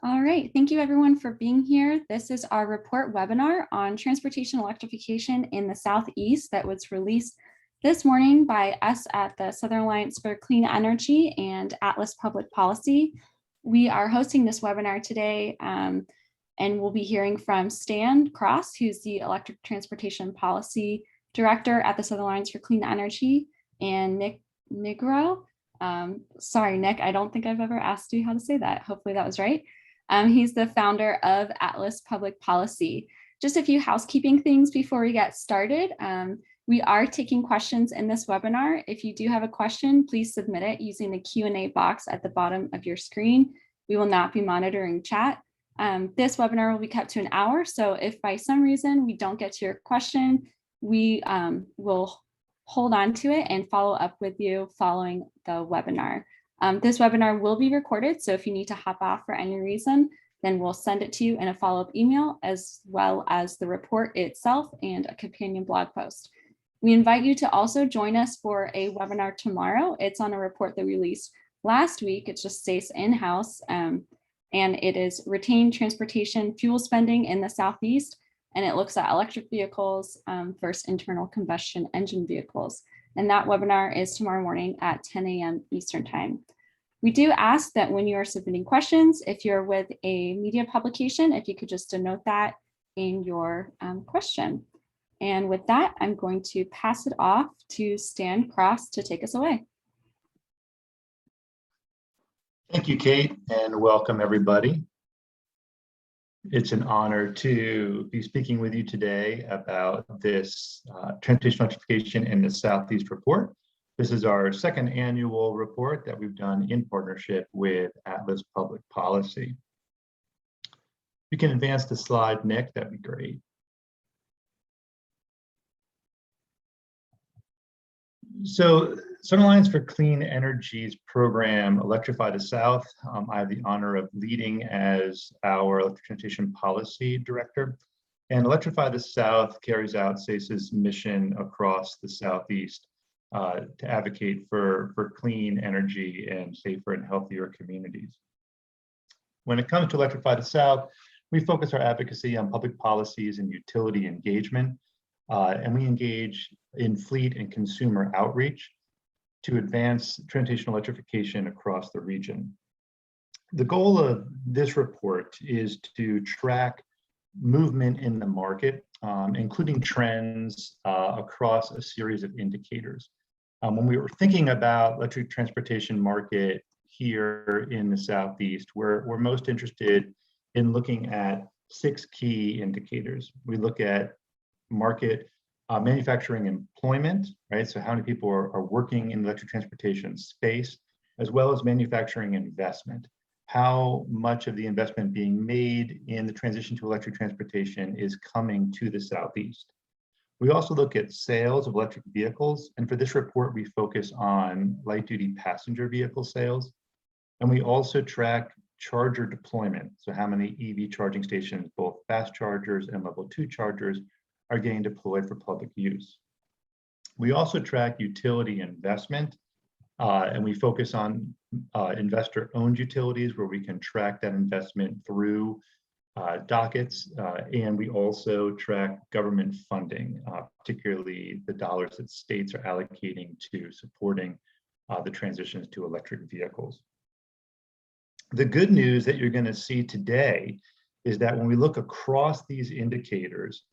All right, thank you everyone for being here. This is our report webinar on transportation electrification in the Southeast that was released this morning by us at the Southern Alliance for Clean Energy and Atlas Public Policy. We are hosting this webinar today and we'll be hearing from Stan Cross, who's the Electric Transportation Policy Director at the Southern Alliance for Clean Energy, and Nick Nigro. Sorry, Nick, I don't think I've ever asked you how to say that. Hopefully that was right. He's the founder of Atlas Public Policy. Just a few housekeeping things before we get started. We are taking questions in this webinar. If you do have a question, please submit it using the Q&A box at the bottom of your screen. We will not be monitoring chat. This webinar will be kept to an hour, so if by some reason we don't get to your question, we will hold on to it and follow up with you following the webinar. This webinar will be recorded, so if you need to hop off for any reason, then we'll send it to you in a follow-up email, as well as the report itself and a companion blog post. We invite you to also join us for a webinar tomorrow. It's on a report that we released last week. It's just SACE in-house, and it is retained transportation fuel spending in the Southeast, and it looks at electric vehicles versus internal combustion engine vehicles. And that webinar is tomorrow morning at 10 a.m. Eastern Time. We do ask that when you are submitting questions, if you're with a media publication, if you could just denote that in your question. And with that, I'm going to pass it off to Stan Cross to take us away. Thank you, Kate, and welcome everybody. It's an honor to be speaking with you today about this transportation electrification in the Southeast report. This is our second annual report that we've done in partnership with Atlas Public Policy. You can advance the slide, Nick, that'd be great. So Southern Alliance for Clean Energy's program, Electrify the South, I have the honor of leading as our Electric Transportation Policy Director. And Electrify the South carries out SACE's mission across the Southeast to advocate for clean energy and safer and healthier communities. When it comes to Electrify the South, we focus our advocacy on public policies and utility engagement, and we engage in fleet and consumer outreach to advance transportation electrification across the region. The goal of this report is to track movement in the market, including trends across a series of indicators. When we were thinking about electric transportation market here in the Southeast, we're most interested in looking at 6 key indicators. We look at market manufacturing employment, right? So how many people are working in the electric transportation space, as well as manufacturing investment. How much of the investment being made in the transition to electric transportation is coming to the Southeast. We also look at sales of electric vehicles, and for this report, we focus on light-duty passenger vehicle sales. And we also track charger deployment, so how many EV charging stations, both fast chargers and level 2 chargers, are getting deployed for public use. We also track utility investment, and we focus on investor-owned utilities where we can track that investment through dockets, and we also track government funding, particularly the dollars that states are allocating to supporting the transitions to electric vehicles. The good news that you're going to see today is that when we look across these indicators,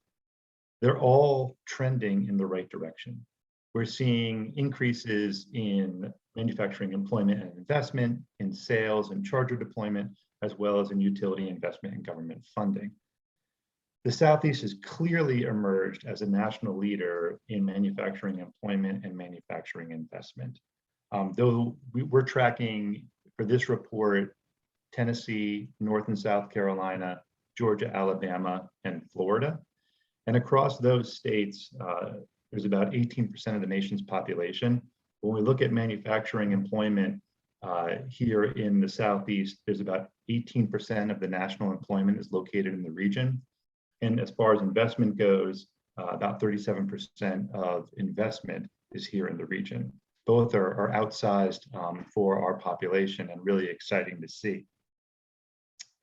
they're all trending in the right direction. We're seeing increases in manufacturing employment and investment, in sales and charger deployment, as well as in utility investment and government funding. The Southeast has clearly emerged as a national leader in manufacturing employment and manufacturing investment. Though we're tracking for this report, Tennessee, North and South Carolina, Georgia, Alabama, and Florida. And across those states, there's about 18% of the nation's population. When we look at manufacturing employment here in the Southeast, there's about 18% of the national employment is located in the region. And as far as investment goes, about 37% of investment is here in the region. Both are outsized for our population and really exciting to see.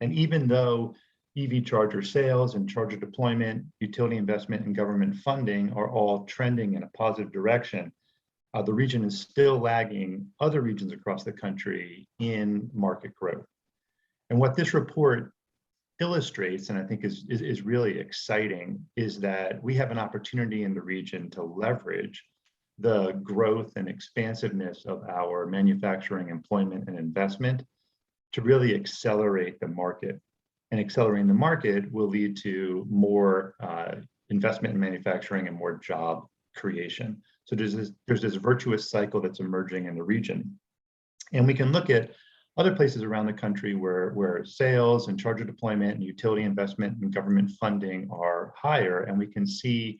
And even though EV charger sales and charger deployment, utility investment, and government funding are all trending in a positive direction, the region is still lagging other regions across the country in market growth. And what this report illustrates, and I think is really exciting, is that we have an opportunity in the region to leverage the growth and expansiveness of our manufacturing, employment, and investment to really accelerate the market. And accelerating the market will lead to more investment in manufacturing and more job creation. So there's this virtuous cycle that's emerging in the region. And we can look at other places around the country where sales and charger deployment and utility investment and government funding are higher, and we can see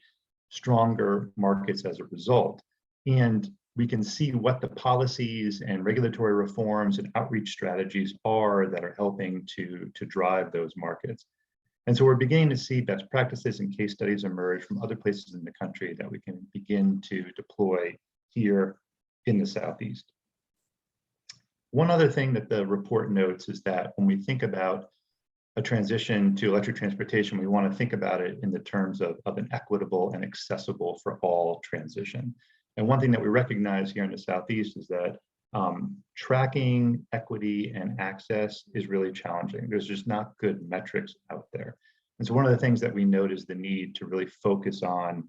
stronger markets as a result. And we can see what the policies and regulatory reforms and outreach strategies are that are helping to drive those markets. And so we're beginning to see best practices and case studies emerge from other places in the country that we can begin to deploy here in the Southeast. One other thing that the report notes is that when we think about a transition to electric transportation, we want to think about it in the terms of an equitable and accessible for all transition. And one thing that we recognize here in the Southeast is that tracking equity and access is really challenging. There's just not good metrics out there. And so one of the things that we note is the need to really focus on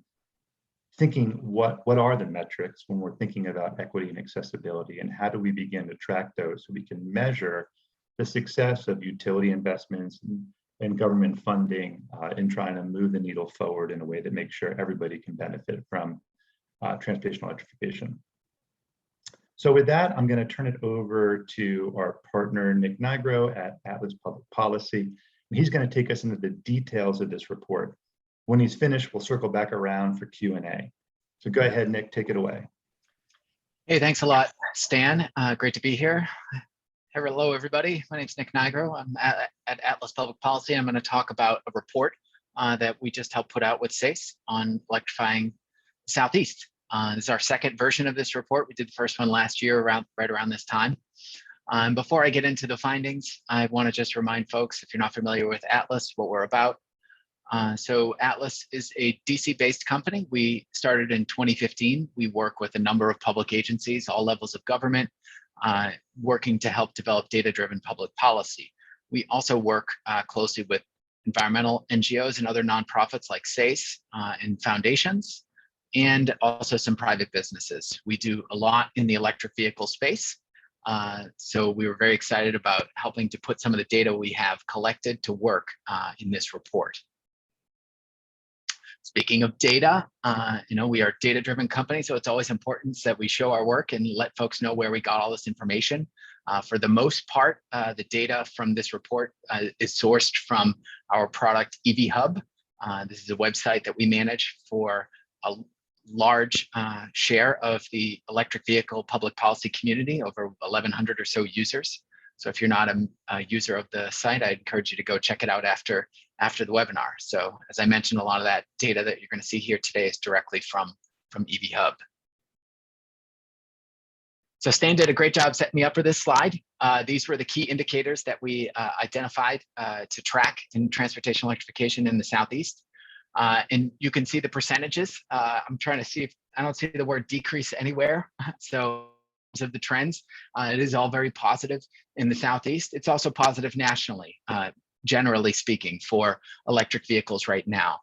thinking what are the metrics when we're thinking about equity and accessibility, and how do we begin to track those so we can measure the success of utility investments and government funding in trying to move the needle forward in a way that makes sure everybody can benefit from transportation electrification. So with that, I'm going to turn it over to our partner, Nick Nigro at Atlas Public Policy. And he's going to take us into the details of this report. When he's finished, we'll circle back around for Q&A. So go ahead, Nick, take it away. Hey, thanks a lot, Stan. Great to be here. Hello, everybody. My name's Nick Nigro. I'm at Atlas Public Policy. I'm going to talk about a report that we just helped put out with SACE on electrifying the Southeast. This is our second version of this report. We did the first one last year right around this time. Before I get into the findings, I want to just remind folks, if you're not familiar with Atlas, what we're about. So Atlas is a DC-based company. We started in 2015. We work with a number of public agencies, all levels of government, working to help develop data-driven public policy. We also work closely with environmental NGOs and other nonprofits like SACE and foundations, and also some private businesses. We do a lot in the electric vehicle space. So we were very excited about helping to put some of the data we have collected to work in this report. Speaking of data, we are a data-driven company, so it's always important that we show our work and let folks know where we got all this information. For the most part, the data from this report is sourced from our product EV Hub. This is a website that we manage for a large share of the electric vehicle public policy community, over 1,100 or so users. So if you're not a user of the site, I encourage you to go check it out after the webinar. So as I mentioned, a lot of that data that you're going to see here today is directly from EV Hub. So Stan did a great job setting me up for this slide. These were the key indicators that we identified to track in transportation electrification in the Southeast. And you can see the percentages. I'm trying to see if I don't see the word decrease anywhere. So of the trends, it is all very positive in the Southeast. It's also positive nationally, generally speaking, for electric vehicles right now.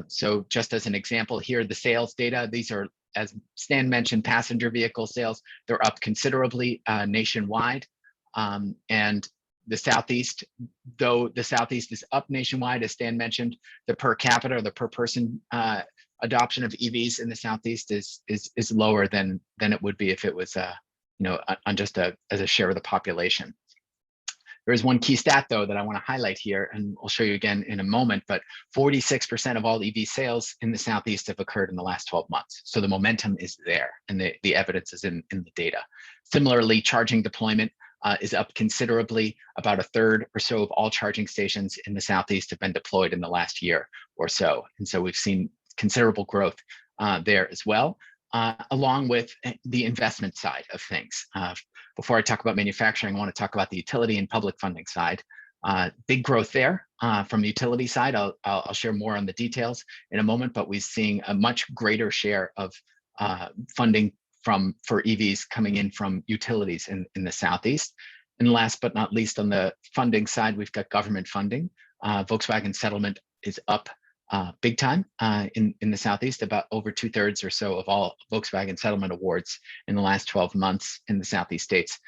So just as an example here, the sales data, these are, as Stan mentioned, passenger vehicle sales, they're up considerably nationwide. And the Southeast, though the Southeast is up nationwide, as Stan mentioned, the per capita or the per person adoption of EVs in the Southeast is lower than it would be if it was on just as a share of the population. There is one key stat though that I want to highlight here, and I'll show you again in a moment, but 46% of all EV sales in the Southeast have occurred in the last 12 months. So the momentum is there and the evidence is in the data. Similarly, charging deployment is up considerably. About a third or so of all charging stations in the Southeast have been deployed in the last year or so. And so we've seen considerable growth there as well, along with the investment side of things. Before I talk about manufacturing, I want to talk about the utility and public funding side. Big growth there from the utility side. I'll share more on the details in a moment, but we're seeing a much greater share of funding for EVs coming in from utilities in the Southeast. And last but not least, on the funding side, we've got government funding. Volkswagen settlement is up big time in the Southeast. About over 2/3 or so of all Volkswagen settlement awards in the last 12 months in the Southeast states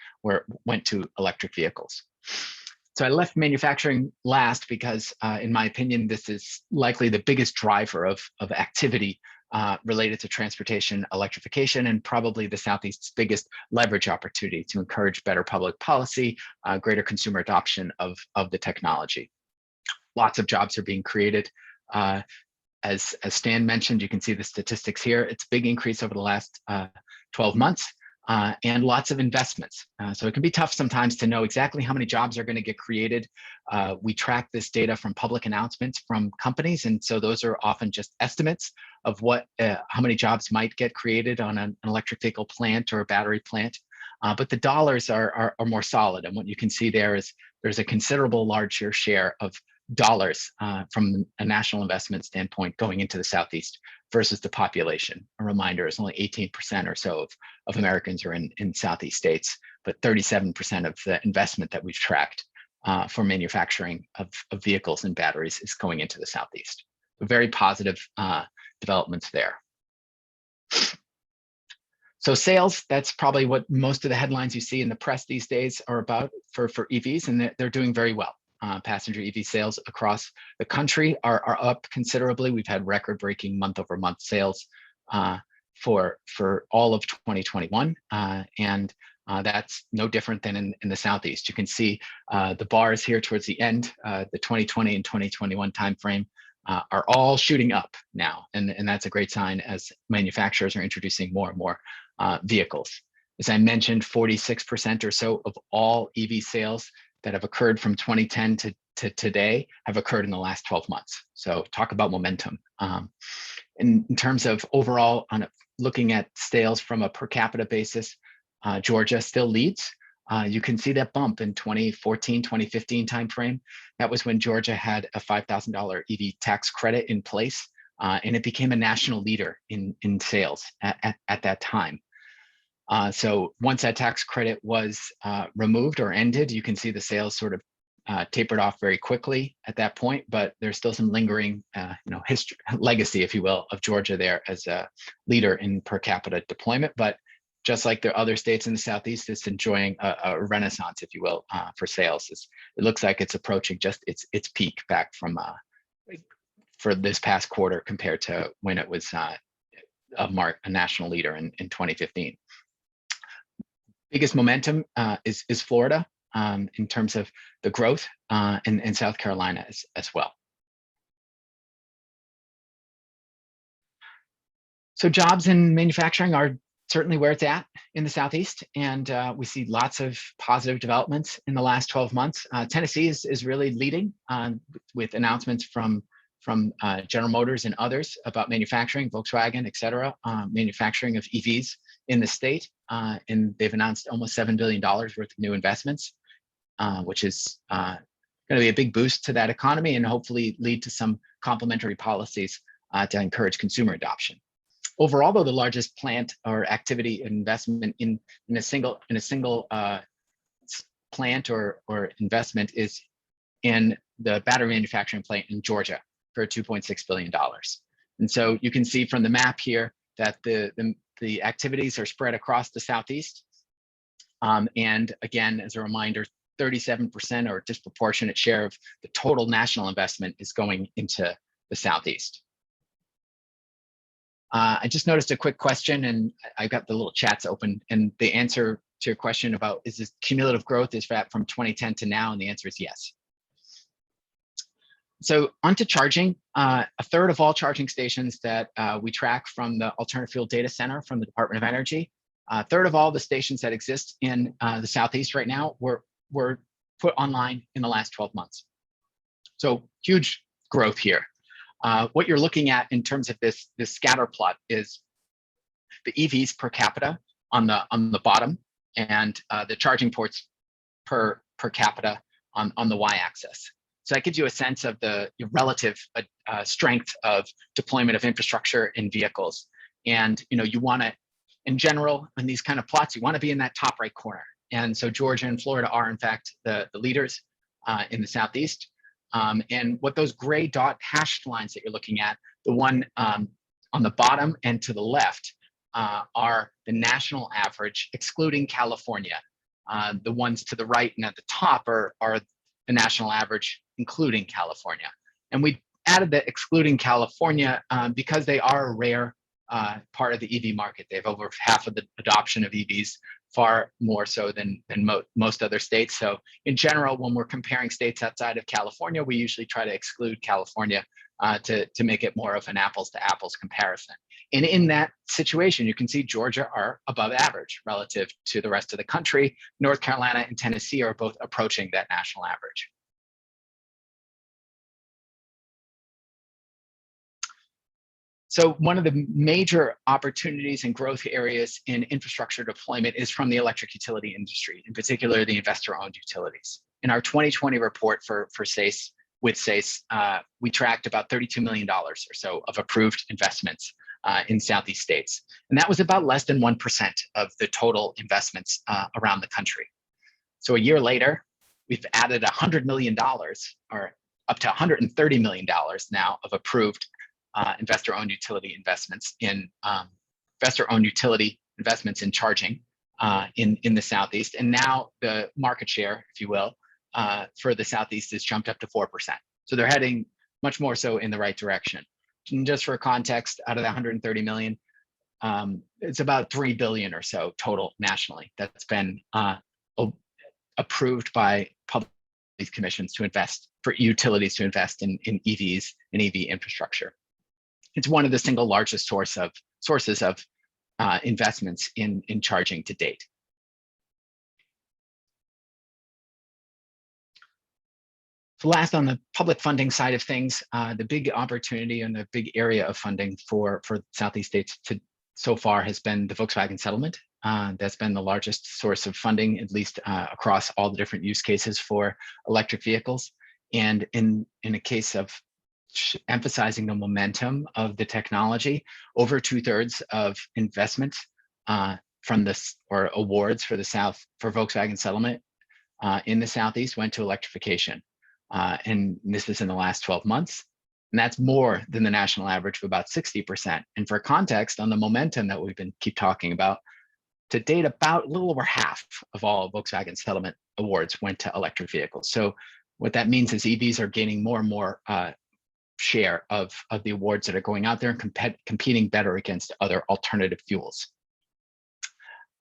went to electric vehicles. So I left manufacturing last because, in my opinion, this is likely the biggest driver of activity related to transportation electrification, and probably the Southeast's biggest leverage opportunity to encourage better public policy, greater consumer adoption of the technology. Lots of jobs are being created. As Stan mentioned, you can see the statistics here. It's a big increase over the last 12 months. And lots of investments. So it can be tough sometimes to know exactly how many jobs are going to get created. We track this data from public announcements from companies, and so those are often just estimates of how many jobs might get created on an electric vehicle plant or a battery plant. But the dollars are more solid, and what you can see there is there's a considerable larger share of dollars from a national investment standpoint going into the Southeast versus the population. A reminder is only 18% or so of Americans are in Southeast states, but 37% of the investment that we've tracked for manufacturing of vehicles and batteries is going into the Southeast. Very positive developments there. So sales, that's probably what most of the headlines you see in the press these days are about for EVs, and they're doing very well. Passenger EV sales across the country are up considerably. We've had record-breaking month-over-month sales for all of 2021, and that's no different than in the Southeast. You can see the bars here towards the end, the 2020 and 2021 timeframe are all shooting up now, and that's a great sign as manufacturers are introducing more and more vehicles. As I mentioned, 46% or so of all EV sales that have occurred from 2010 to today have occurred in the last 12 months. So talk about momentum. In terms of overall, looking at sales from a per capita basis, Georgia still leads. You can see that bump in 2014, 2015 timeframe. That was when Georgia had a $5,000 EV tax credit in place, and it became a national leader in sales at that time. So once that tax credit was removed or ended, you can see the sales sort of tapered off very quickly at that point, but there's still some lingering history, legacy, if you will, of Georgia there as a leader in per capita deployment. But just like the other states in the Southeast, it's enjoying a renaissance, if you will, for sales. It looks like it's approaching just its peak back from for this past quarter compared to when it was a national leader in 2015. Biggest momentum is Florida in terms of the growth, and South Carolina as well. So jobs in manufacturing are certainly where it's at in the Southeast, and we see lots of positive developments in the last 12 months. Tennessee is really leading with announcements from General Motors and others about manufacturing, Volkswagen, et cetera, manufacturing of EVs in the state. And they've announced almost $7 billion worth of new investments, which is going to be a big boost to that economy and hopefully lead to some complementary policies to encourage consumer adoption. Overall, though, the largest plant or activity investment in a single plant or investment is in the battery manufacturing plant in Georgia for $2.6 billion. And so you can see from the map here that the activities are spread across the Southeast. And again, as a reminder, 37% or disproportionate share of the total national investment is going into the Southeast. I just noticed a quick question, and I got the little chats open, and the answer to your question about is this cumulative growth is that from 2010 to now, and the answer is yes. So onto charging, a third of all charging stations that we track from the Alternative Fuel Data Center from the Department of Energy, a third of all the stations that exist in the Southeast right now were put online in the last 12 months. So huge growth here. What you're looking at in terms of this scatter plot is the EVs per capita on the bottom, and the charging ports per capita on the y-axis. So that gives you a sense of the relative strength of deployment of infrastructure in vehicles. And you want to, in general, in these kind of plots, you want to be in that top right corner. And so Georgia and Florida are, in fact, the leaders in the Southeast. And what those gray dot hashed lines that you're looking at, the one on the bottom and to the left, are the national average, excluding California. The ones to the right and at the top are the national average, including California. And we added the excluding California because they are a rare part of the EV market. They have over half of the adoption of EVs, far more so than most other states. So in general, when we're comparing states outside of California, we usually try to exclude California to make it more of an apples to apples comparison. And in that situation, you can see Georgia are above average relative to the rest of the country. North Carolina and Tennessee are both approaching that national average. So one of the major opportunities and growth areas in infrastructure deployment is from the electric utility industry, in particular the investor-owned utilities. In our 2020 report for SACE, with SACE, we tracked about $32 million or so of approved investments in Southeast states. And that was about less than 1% of the total investments around the country. So a year later, we've added $100 million, or up to $130 million now of approved investor-owned utility investments in charging in the Southeast. And now the market share, if you will, for the Southeast has jumped up to 4%. So they're heading much more so in the right direction. And just for context, out of the 130 million, it's about 3 billion or so total nationally that's been approved by public commissions to invest, for utilities to invest in EVs and EV infrastructure. It's one of the single largest sources of investments in charging to date. So last, on the public funding side of things, the big opportunity and the big area of funding for Southeast states so far has been the Volkswagen settlement. That's been the largest source of funding, at least across all the different use cases for electric vehicles. And in a case of emphasizing the momentum of the technology, over 2/3 of investments from this, or awards for the Volkswagen settlement in the Southeast, went to electrification. And this was in the last 12 months. And that's more than the national average of about 60%. And for context on the momentum that we've been keep talking about, to date, about a little over half of all Volkswagen settlement awards went to electric vehicles. So what that means is EVs are gaining more and more share of the awards that are going out there and competing better against other alternative fuels.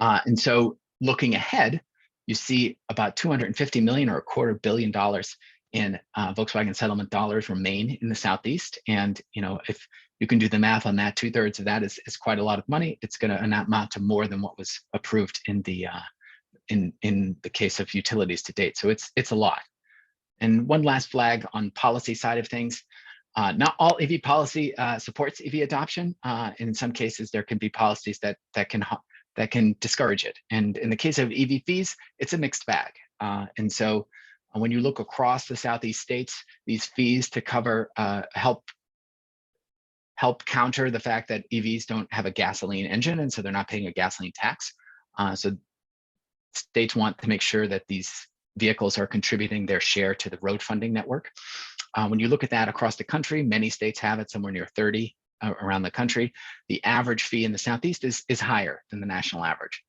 And so looking ahead, you see about 250 million, or $250 million in Volkswagen settlement dollars remain in the Southeast. And if you can do the math on that, 2/3 of that is quite a lot of money. It's going to amount to more than what was approved in the case of utilities to date. So it's a lot. And one last flag on policy side of things. Not all EV policy supports EV adoption. In some cases, there can be policies that can discourage it. And in the case of EV fees, it's a mixed bag. And so when you look across the Southeast states, these fees to cover help counter the fact that EVs don't have a gasoline engine, and so they're not paying a gasoline tax. So states want to make sure that these vehicles are contributing their share to the road funding network. When you look at that across the country, many states have it, somewhere near 30 around the country. The average fee in the Southeast is higher than the national average.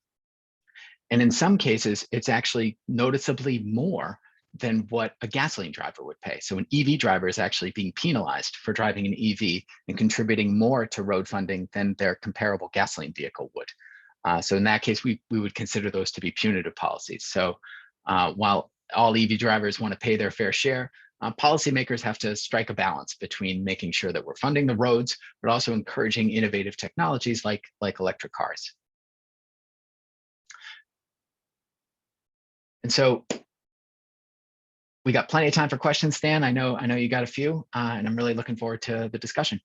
And in some cases, it's actually noticeably more than what a gasoline driver would pay. So an EV driver is actually being penalized for driving an EV and contributing more to road funding than their comparable gasoline vehicle would. So in that case, we would consider those to be punitive policies. So while all EV drivers want to pay their fair share, policymakers have to strike a balance between making sure that we're funding the roads, but also encouraging innovative technologies like electric cars. And so we got plenty of time for questions, Stan. I know you got a few, and I'm really looking forward to the discussion.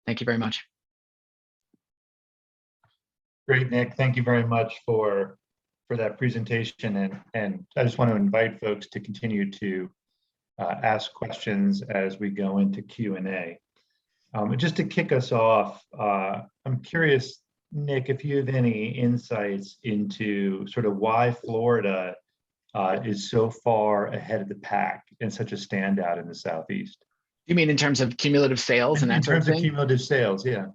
Thank you very much. Great, Nick. Thank you very much for for that presentation. And I just want to invite folks to continue to ask questions as we go into Q&A. Just to kick us off, I'm curious, Nick, if you have any insights into sort of why Florida is so far ahead of the pack and such a standout in the Southeast. You mean in terms of cumulative sales and that sort of thing? In terms of cumulative sales, yeah.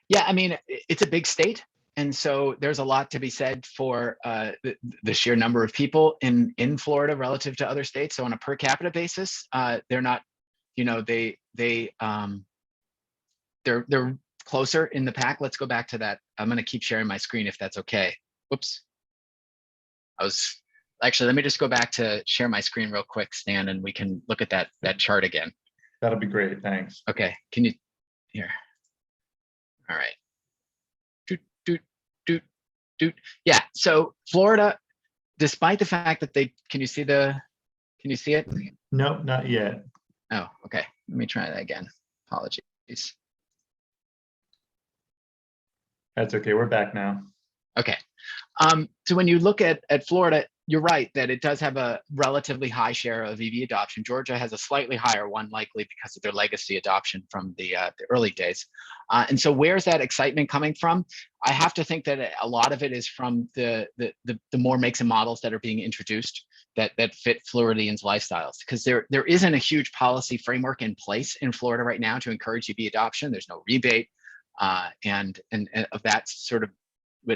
Yeah, I mean, it's a big state. And so there's a lot to be said for the sheer number of people in Florida relative to other states. So on a per capita basis, they're not, you know, they're closer in the pack. Let's go back to that. I'm going to keep sharing my screen if that's okay. Whoops. Actually, let me just go back to share my screen real quick, Stan, and we can look at that chart again. That'll be great. Thanks. Okay. Can you here? All right. Yeah. So Florida, despite the fact that can you see it? Nope, not yet. Oh, okay. Let me try that again. Apologies. That's okay. We're back now. Okay. So when you look at Florida, you're right that it does have a relatively high share of EV adoption. Georgia has a slightly higher one, likely because of their legacy adoption from the early days. And so where's that excitement coming from? I have to think that a lot of it is from the more makes and models that are being introduced that fit Floridians' lifestyles, because there isn't a huge policy framework in place in Florida right now to encourage EV adoption. There's no rebate and of that sort of,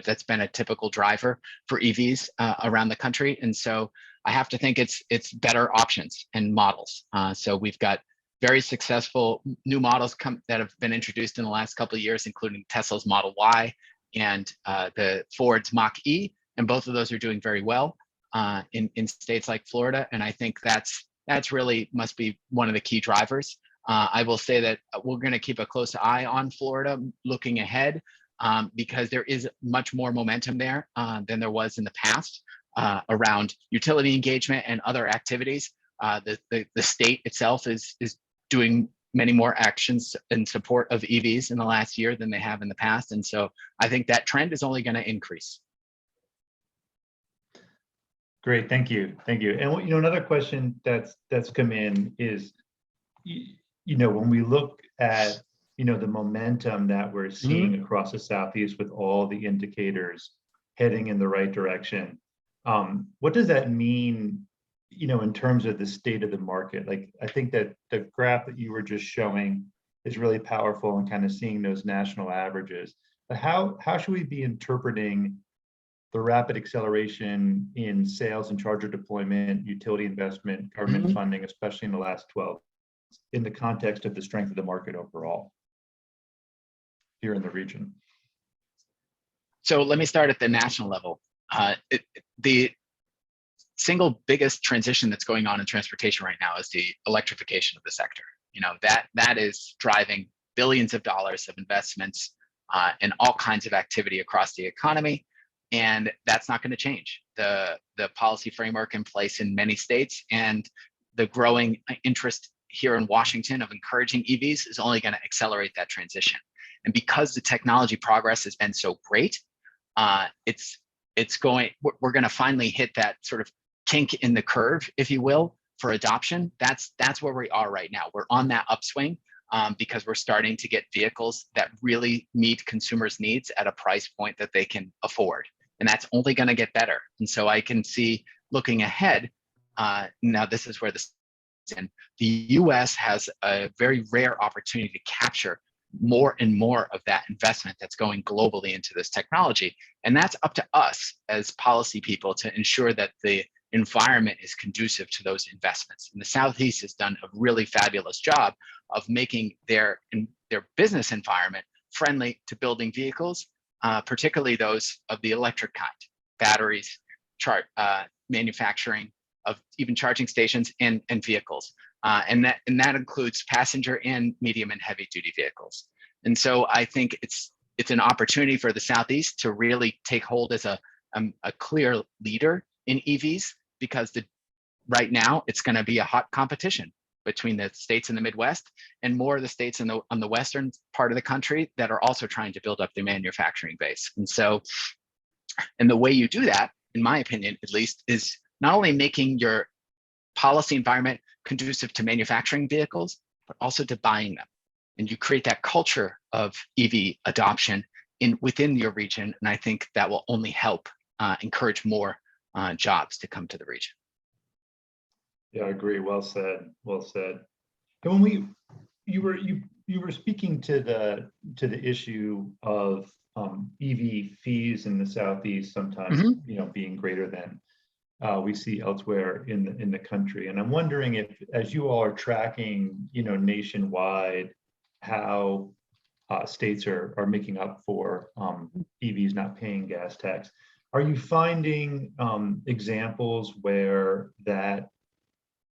that's been a typical driver for EVs around the country. And so I have to think it's better options and models. So we've got very successful new models that have been introduced in the last couple of years, including Tesla's Model Y and the Ford's Mach-E, and both of those are doing very well in states like Florida. And I think that's really must be one of the key drivers. I will say that we're going to keep a close eye on Florida looking ahead. Because there is much more momentum there than there was in the past around utility engagement and other activities. The state itself is doing many more actions in support of EVs in the last year than they have in the past. And so I think that trend is only going to increase. Great, thank you. And another question that's come in is, when we look at the momentum that we're seeing across the Southeast with all the indicators heading in the right direction. What does that mean, in terms of the state of the market? Like, I think that the graph that you were just showing is really powerful and kind of seeing those national averages. But how should we be interpreting the rapid acceleration in sales and charger deployment, utility investment, government funding, especially in the last 12 months, in the context of the strength of the market overall here in the region? So let me start at the national level. The single biggest transition that's going on in transportation right now is the electrification of the sector. That is driving billions of dollars of investments and all kinds of activity across the economy, and that's not going to change. The policy framework in place in many states and the growing interest here in Washington of encouraging EVs is only going to accelerate that transition. And because the technology progress has been so great, we're going to finally hit that sort of kink in the curve, if you will, for adoption. That's where we are right now. We're on that upswing because we're starting to get vehicles that really meet consumers' needs at a price point that they can afford. And that's only going to get better. And so I can see looking ahead, now this is where the US has a very rare opportunity to capture more and more of that investment that's going globally into this technology. And that's up to us as policy people to ensure that the environment is conducive to those investments. And the Southeast has done a really fabulous job of making their business environment friendly to building vehicles, particularly those of the electric kind, batteries, manufacturing of even charging stations and vehicles. And that includes passenger and medium and heavy duty vehicles. And so I think it's an opportunity for the Southeast to really take hold as a clear leader in EVs, because right now it's going to be a hot competition between the states in the Midwest and more of the states on the western part of the country that are also trying to build up their manufacturing base. And so, and the way you do that in my opinion, at least, is not only making your policy environment conducive to manufacturing vehicles, but also to buying them. And you create that culture of EV adoption within your region. And I think that will only help encourage more jobs to come to the region. Yeah, I agree. Well said. Well said. And when you were speaking to the issue of EV fees in the Southeast, sometimes being greater than we see elsewhere in the country. And I'm wondering if, as you all are tracking, nationwide, how states are making up for EVs not paying gas tax. Are you finding examples where that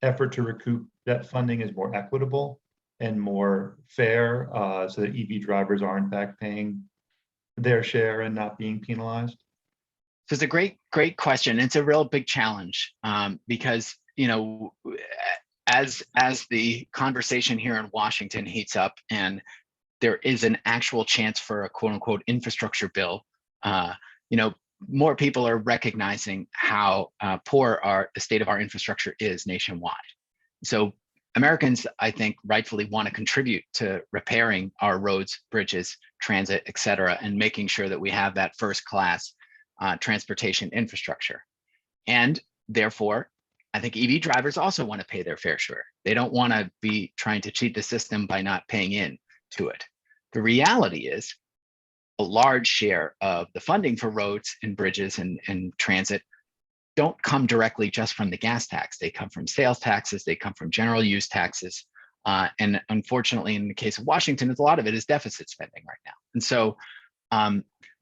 effort to recoup that funding is more equitable and more fair, so that EV drivers are in fact paying their share and not being penalized? So it's a great question. It's a real big challenge because, as the conversation here in Washington heats up and there is an actual chance for a quote unquote infrastructure bill, more people are recognizing how poor the state of our infrastructure is nationwide. So Americans, I think, rightfully want to contribute to repairing our roads, bridges, transit, et cetera, and making sure that we have that first class transportation infrastructure. And therefore, I think EV drivers also want to pay their fair share. They don't want to be trying to cheat the system by not paying in to it. The reality is a large share of the funding for roads and bridges and transit don't come directly just from the gas tax. They come from sales taxes, they come from general use taxes. And unfortunately, in the case of Washington, a lot of it is deficit spending right now. And so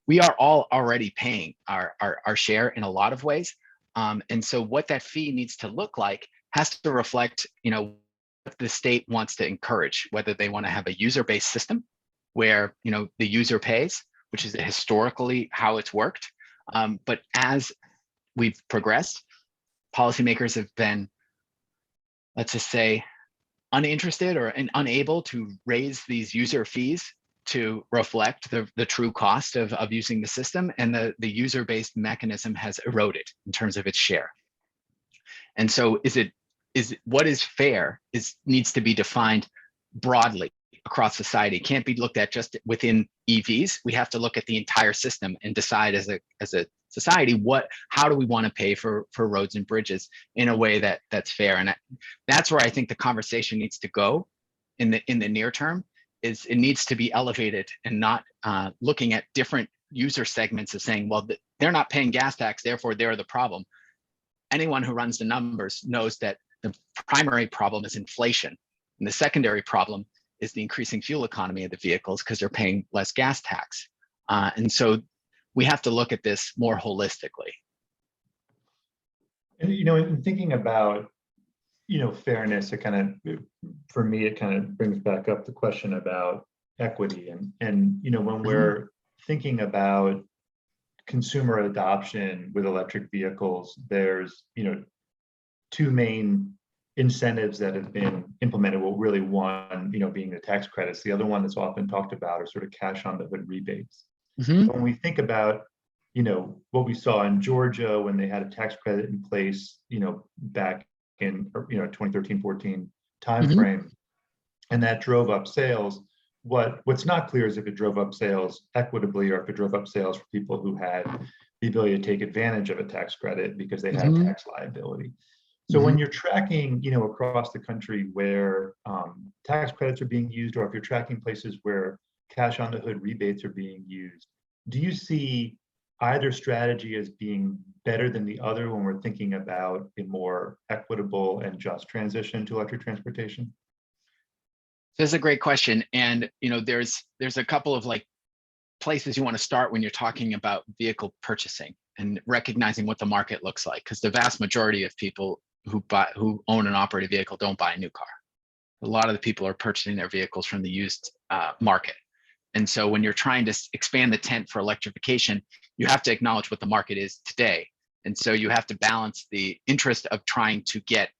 we are all already paying our share in a lot of ways. And so what that fee needs to look like has to reflect, what the state wants to encourage, whether they want to have a user-based system where, the user pays, which is historically how it's worked. But as we've progressed, policymakers have been, let's just say, uninterested or unable to raise these user fees to reflect the true cost of using the system, and the user-based mechanism has eroded in terms of its share. And so what is fair needs to be defined broadly across society. It can't be looked at just within EVs. We have to look at the entire system and decide as a society, how do we want to pay for roads and bridges in a way that's fair. And that's where I think the conversation needs to go in the near term. Is it needs to be elevated and not looking at different user segments as saying, well, they're not paying gas tax, therefore they're the problem. Anyone who runs the numbers knows that the primary problem is inflation. And the secondary problem is the increasing fuel economy of the vehicles because they're paying less gas tax. And so we have to look at this more holistically. And, in thinking about, fairness, for me, it kind of brings back up the question about equity. And when we're thinking about consumer adoption with electric vehicles, there's, two main incentives that have been implemented. Well, really one, being the tax credits. The other one that's often talked about are sort of cash on the hood rebates. When we think about, what we saw in Georgia when they had a tax credit in place, back in 2013-14 timeframe, and that drove up sales. What's not clear is if it drove up sales equitably or if it drove up sales for people who had the ability to take advantage of a tax credit because they had a tax liability. So when you're tracking, across the country where tax credits are being used, or if you're tracking places where cash on the hood rebates are being used, do you see either strategy as being better than the other when we're thinking about a more equitable and just transition to electric transportation? That's a great question. And, there's a couple of places you want to start when you're talking about vehicle purchasing and recognizing what the market looks like, because the vast majority of people who own and operate a vehicle don't buy a new car. A lot of the people are purchasing their vehicles from the used market. And so when you're trying to expand the tent for electrification, you have to acknowledge what the market is today. And so you have to balance the interest of trying to get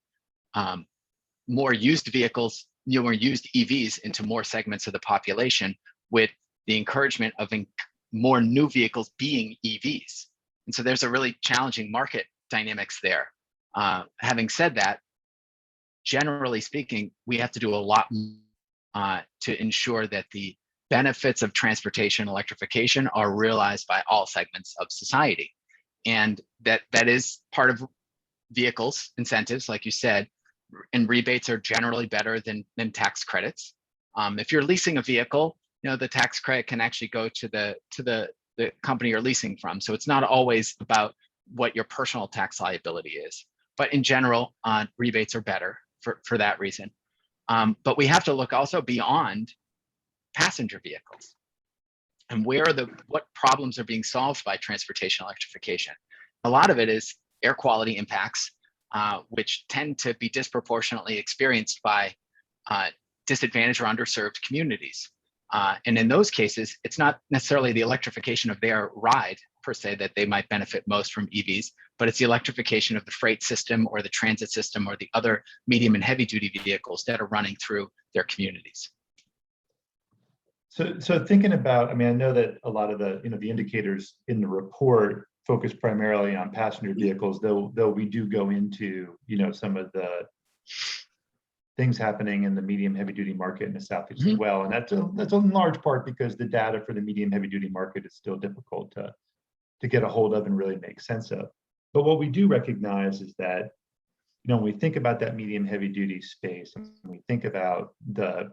more used vehicles, more used EVs into more segments of the population with the encouragement of more new vehicles being EVs. And so there's a really challenging market dynamics there. Having said that, generally speaking, we have to do a lot to ensure that the benefits of transportation electrification are realized by all segments of society. And that is part of vehicles incentives, like you said, and rebates are generally better than tax credits. If you're leasing a vehicle, the tax credit can actually go to the company you're leasing from. So it's not always about what your personal tax liability is. But in general, rebates are better for that reason. But we have to look also beyond passenger vehicles and what problems are being solved by transportation electrification. A lot of it is air quality impacts, which tend to be disproportionately experienced by disadvantaged or underserved communities. And in those cases, it's not necessarily the electrification of their ride per se that they might benefit most from EVs, but it's the electrification of the freight system or the transit system or the other medium and heavy duty vehicles that are running through their communities. So thinking about, I know that a lot of the indicators in the report focus primarily on passenger vehicles, though we do go into some of the things happening in the medium heavy duty market in the Southeast as well, and that's in large part because the data for the medium heavy duty market is still difficult to get a hold of and really make sense of. But what we do recognize is that when we think about that medium heavy duty space, and we think about the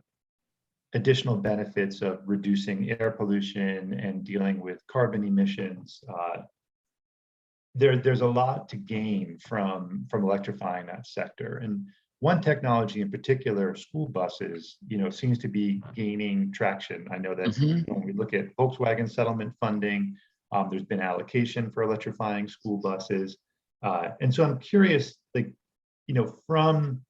additional benefits of reducing air pollution and dealing with carbon emissions, there's a lot to gain from electrifying that sector. And one technology in particular, school buses, seems to be gaining traction. I know that when we look at Volkswagen settlement funding, there's been allocation for electrifying school buses. And so I'm curious, from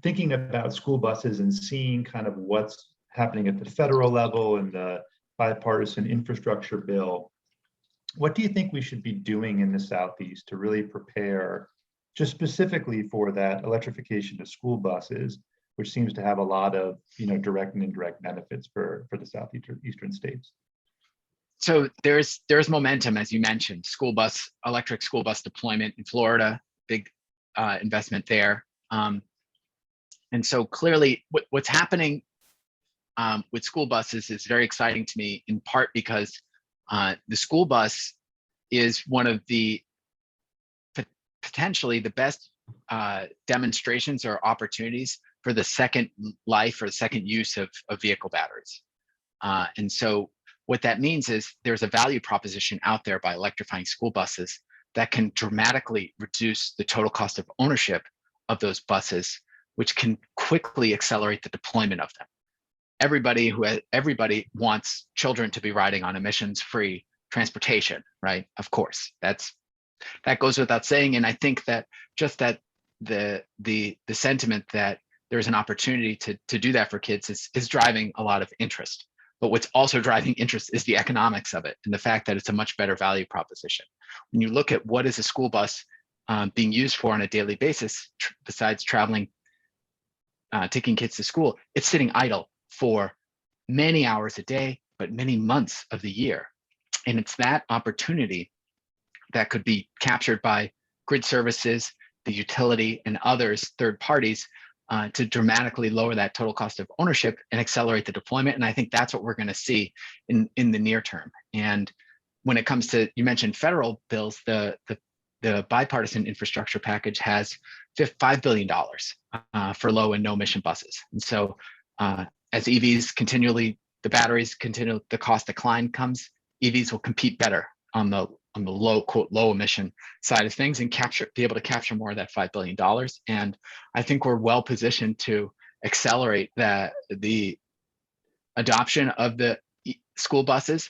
thinking about school buses and seeing kind of what's happening at the federal level and the bipartisan infrastructure bill, what do you think we should be doing in the Southeast to really prepare just specifically for that electrification of school buses, which seems to have a lot of direct and indirect benefits for the southeastern states? So there's momentum, as you mentioned, electric school bus deployment in Florida, big investment there. And so clearly what's happening with school buses is very exciting to me, in part because the school bus is one of the potentially the best demonstrations or opportunities for the second life or the second use of vehicle batteries. And so what that means is there's a value proposition out there by electrifying school buses that can dramatically reduce the total cost of ownership of those buses, which can quickly accelerate the deployment of them. Everybody wants children to be riding on emissions-free transportation, right? Of course, that goes without saying. And I think that just that the sentiment that there's an opportunity to do that for kids is driving a lot of interest. But what's also driving interest is the economics of it and the fact that it's a much better value proposition. When you look at what is a school bus being used for on a daily basis, besides traveling, taking kids to school, it's sitting idle for many hours a day, but many months of the year. And it's that opportunity that could be captured by grid services, the utility, and others, third parties, to dramatically lower that total cost of ownership and accelerate the deployment. And I think that's what we're going to see in the near term. And when it comes to, you mentioned federal bills, the bipartisan infrastructure package has $5 billion for low and no emission buses. And so as EVs the batteries continue, the cost decline comes, EVs will compete better on the low, quote, low emission side of things and be able to capture more of that $5 billion. And I think we're well positioned to accelerate the adoption of the school buses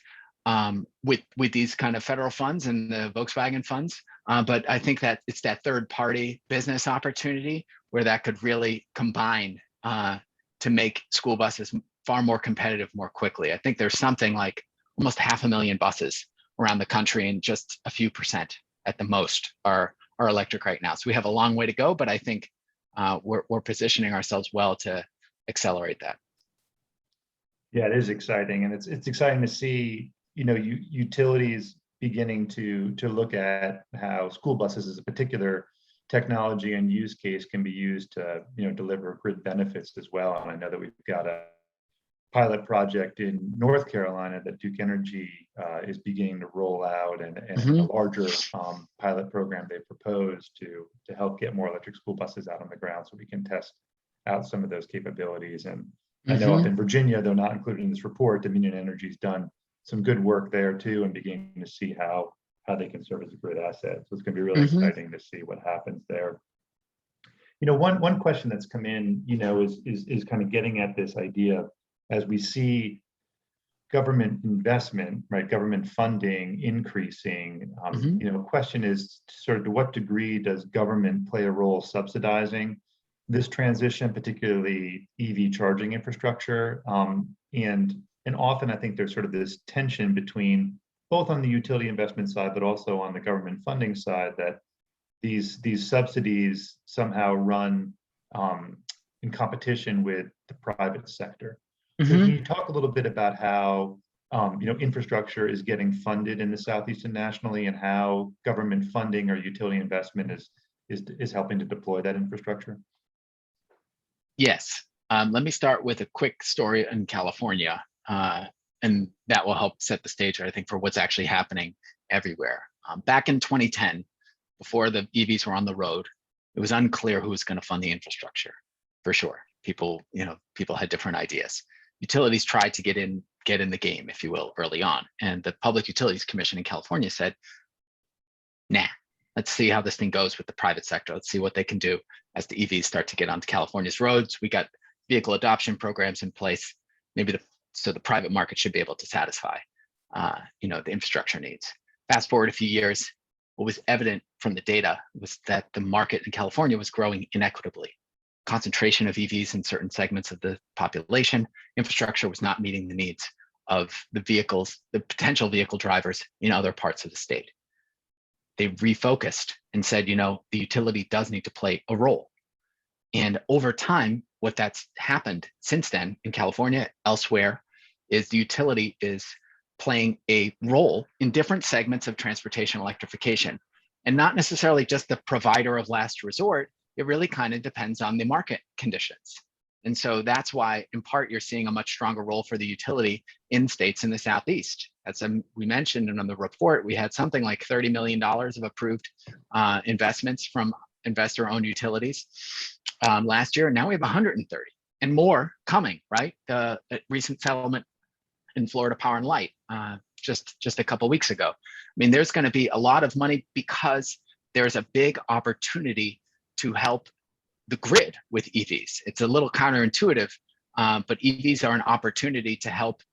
with these kind of federal funds and the Volkswagen funds. But I think that it's that third party business opportunity where that could really combine to make school buses far more competitive more quickly. I think there's something like almost 500,000 buses around the country, and just a few percent at the most are electric right now. So we have a long way to go, but I think we're positioning ourselves well to accelerate that. Yeah, it is exciting, and it's exciting to see utilities beginning to look at how school buses as a particular technology and use case can be used to deliver grid benefits as well. And I know that we've got a pilot project in North Carolina that Duke Energy is beginning to roll out, and a larger pilot program they proposed to help get more electric school buses out on the ground so we can test out some of those capabilities. And I know up in Virginia, though not included in this report, Dominion Energy's done some good work there too, and beginning to see how they can serve as a grid asset. So it's going to be really exciting to see what happens there. One question that's come in, is kind of getting at this idea as we see government investment, right, government funding increasing. Question is sort of to what degree does government play a role subsidizing this transition, particularly EV charging infrastructure? And often I think there's sort of this tension between both on the utility investment side, but also on the government funding side, that these subsidies somehow run in competition with the private sector. So can you talk a little bit about how infrastructure is getting funded in the Southeast and nationally, and how government funding or utility investment is helping to deploy that infrastructure? Yes. Let me start with a quick story in California, and that will help set the stage, I think, for what's actually happening everywhere. Back in 2010, before the EVs were on the road, it was unclear who was going to fund the infrastructure, for sure. People had different ideas. Utilities tried to get in the game, if you will, early on. And the Public Utilities Commission in California said, nah, let's see how this thing goes with the private sector. Let's see what they can do as the EVs start to get onto California's roads. We got vehicle adoption programs in place. So the private market should be able to satisfy the infrastructure needs. Fast forward a few years, what was evident from the data was that the market in California was growing inequitably. Concentration of EVs in certain segments of the population, infrastructure was not meeting the needs of the potential vehicle drivers in other parts of the state. They refocused and said, the utility does need to play a role. And over time, what that's happened since then in California, elsewhere, is the utility is playing a role in different segments of transportation electrification, and not necessarily just the provider of last resort. It really kind of depends on the market conditions. And so that's why, in part, you're seeing a much stronger role for the utility in states in the Southeast. As we mentioned, and on the report, we had something like $30 million of approved investments from investor-owned utilities last year. And now we have 130 and more coming, right? The recent settlement in Florida Power and Light just a couple weeks ago. I mean, there's going to be a lot of money because there's a big opportunity to help the grid with EVs. It's a little counterintuitive, but EVs are an opportunity to help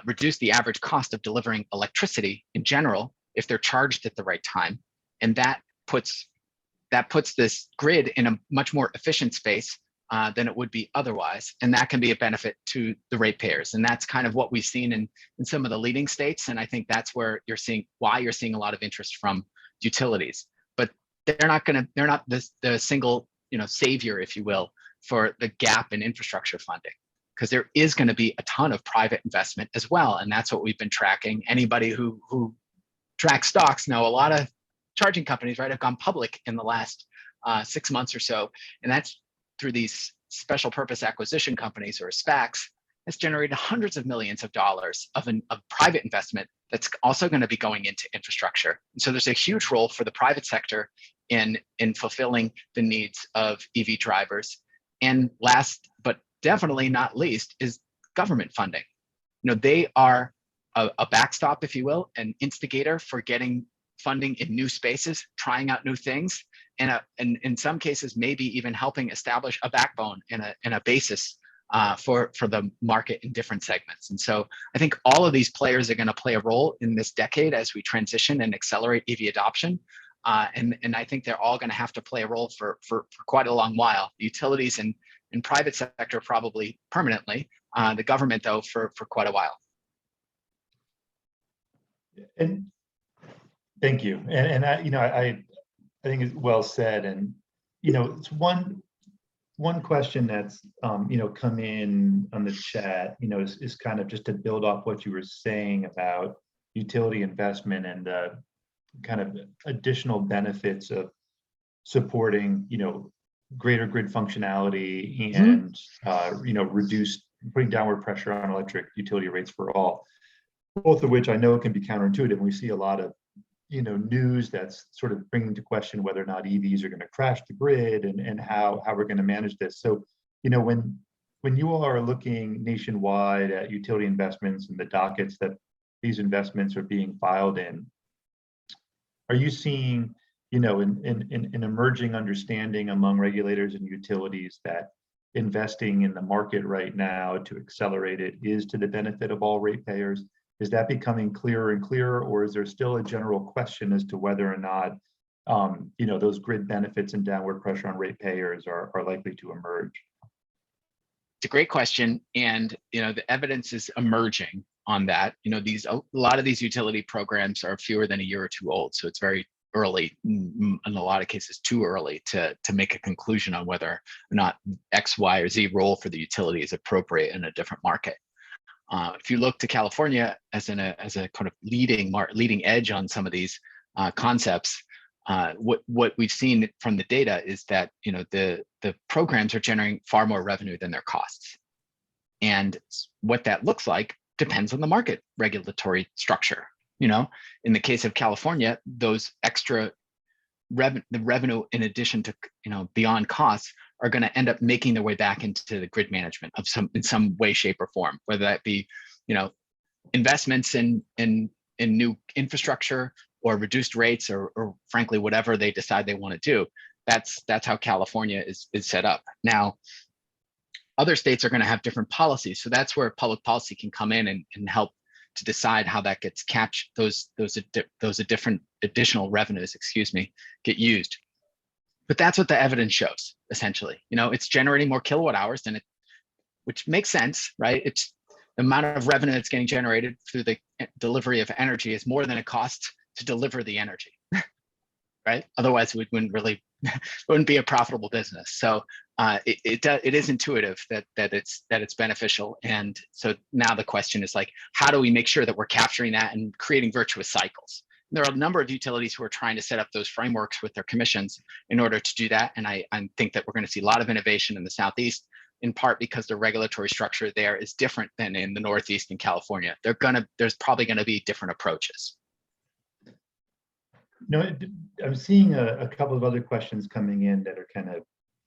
reduce the average cost of delivering electricity in general if they're charged at the right time. And that puts this grid in a much more efficient space than it would be otherwise. And that can be a benefit to the ratepayers. And that's kind of what we've seen in some of the leading states. And I think that's where you're seeing a lot of interest from utilities. But they're not the single savior, if you will, for the gap in infrastructure funding, because there is going to be a ton of private investment as well. And that's what we've been tracking. Anybody who tracks stocks know a lot of charging companies, right, have gone public in the last 6 months or so. And that's through these special purpose acquisition companies, or SPACs. It's generated hundreds of millions of dollars of private investment that's also going to be going into infrastructure. And so there's a huge role for the private sector in fulfilling the needs of EV drivers. And last, but definitely not least, is government funding. They are a backstop, if you will, an instigator for getting funding in new spaces, trying out new things, and in some cases, maybe even helping establish a backbone and a basis for the market in different segments. And so I think all of these players are going to play a role in this decade as we transition and accelerate EV adoption. And I think they're all going to have to play a role for quite a long while. The utilities and private sector probably permanently, the government though for quite a while. And thank you. And I think it's well said. And it's one question that's come in on the chat, is kind of just to build off what you were saying about utility investment and the kind of additional benefits of supporting, greater grid functionality and, reduced putting downward pressure on electric utility rates for all, both of which I know can be counterintuitive. And we see a lot of, news that's sort of bringing into question whether or not EVs are going to crash the grid and how we're going to manage this. So, when you all are looking nationwide at utility investments and the dockets that these investments are being filed in, are you seeing, an emerging understanding among regulators and utilities that investing in the market right now to accelerate it is to the benefit of all ratepayers? Is that becoming clearer and clearer, or is there still a general question as to whether or not, those grid benefits and downward pressure on ratepayers are likely to emerge? It's a great question, and the evidence is emerging on that. A lot of these utility programs are fewer than a year or two old, so it's very early, in a lot of cases too early to make a conclusion on whether or not X, Y, or Z role for the utility is appropriate in a different market. If you look to California as a kind of leading edge on some of these concepts, what we've seen from the data is that the programs are generating far more revenue than their costs, and what that looks like depends on the market regulatory structure. In the case of California, those extra the revenue in addition to beyond costs are going to end up making their way back into the grid management in some way, shape, or form, whether that be investments in new infrastructure or reduced rates or frankly whatever they decide they want to do. That's how California is set up. Now, other states are going to have different policies, so that's where public policy can come in and help to decide how that gets those different additional revenues, get used. But that's what the evidence shows, essentially. It's generating more kilowatt hours than which makes sense, right? It's the amount of revenue that's getting generated through the delivery of energy is more than it costs to deliver the energy, right? Otherwise, we wouldn't be a profitable business. So it is intuitive that it's beneficial. And so now the question is how do we make sure that we're capturing that and creating virtuous cycles? And there are a number of utilities who are trying to set up those frameworks with their commissions in order to do that. And I think that we're going to see a lot of innovation in the Southeast, in part because the regulatory structure there is different than in the Northeast and California. There's probably going to be different approaches. I'm seeing a couple of other questions coming in that are kind of